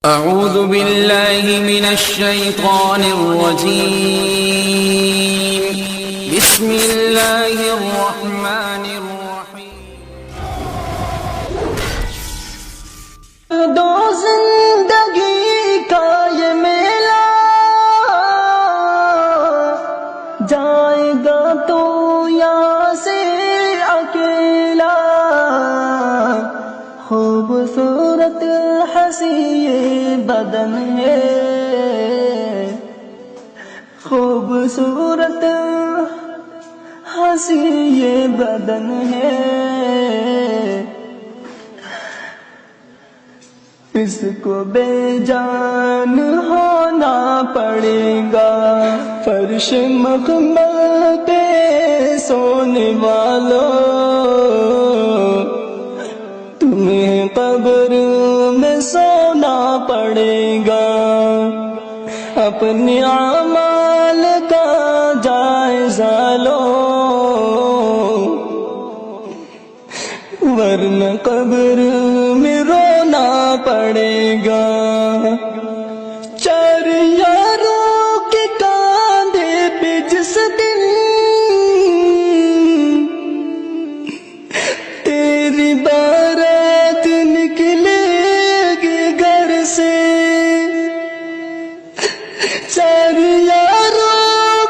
اعوذ باللہ من الشیطان الرجیم بسم اللہ الرحمن الرحیم دو زندگی کا یہ میلہ جائے گا تو یہاں سے اکیلا خوبصورت ہنسی یہ بدن ہے خوبصورت ہنسی یہ بدن ہے اس کو بے جان ہونا پڑے گا فرش مخمل پہ سونے والوں تمہیں قبر میں سونا پڑے گا اپنے اعمال کا جائزہ لو ورنہ قبر میں رونا پڑے گا چار یاروں کے کاندھے پہ جس دن تیری بارات نکلے گی گھر سے چار یاروں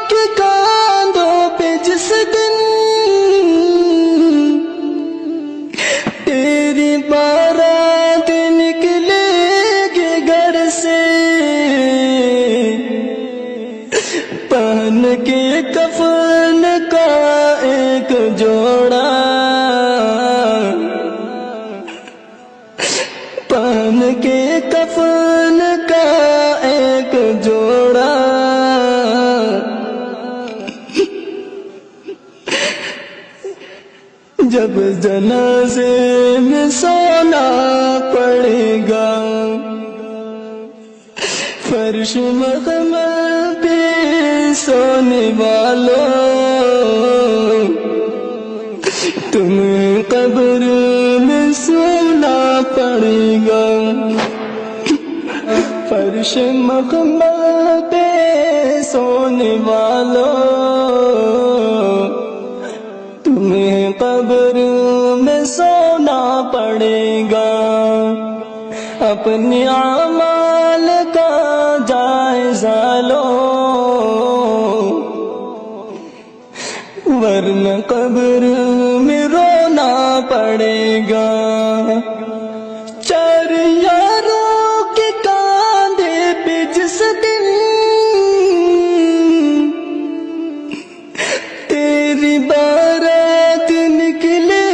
کے کاندھوں پہ جس دن تیری بارات نکلے گی گھر سے پہن کے کفن کا ایک جوڑا پہن کے کفن کا ایک جوڑا جب جنازے میں سونا پڑے گا فرش مخمل پہ سونے والوں تمہیں قبر میں سونا پڑے گا فرش مخمل پہ سونے والوں تمہیں قبر میں سونا پڑے گا اپنے اعمال کا جائزہ لو ورنہ قبر میں رونا پڑے گا چار یاروں کے کاندھے پہ جس دن تیری بارات نکلے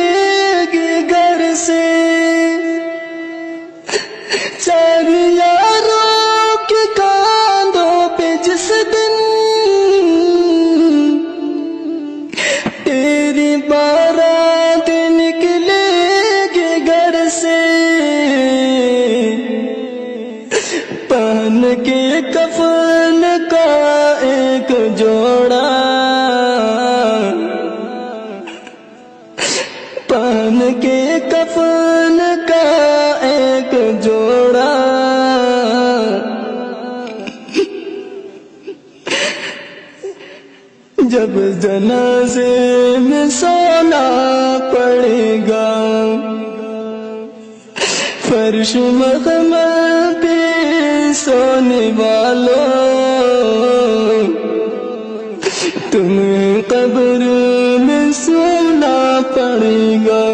گی گھر سے چار یاروں کے کاندھوں پہ جس دن تیری بارات نکلے گی گھر سے پہن کے کفن کا ایک جوڑا پہن کے کفن کا ایک جوڑا جب جنازے میں سونا پڑے گا فرش مخمل پہ سونے والوں تمہیں قبر میں سونا پڑے گا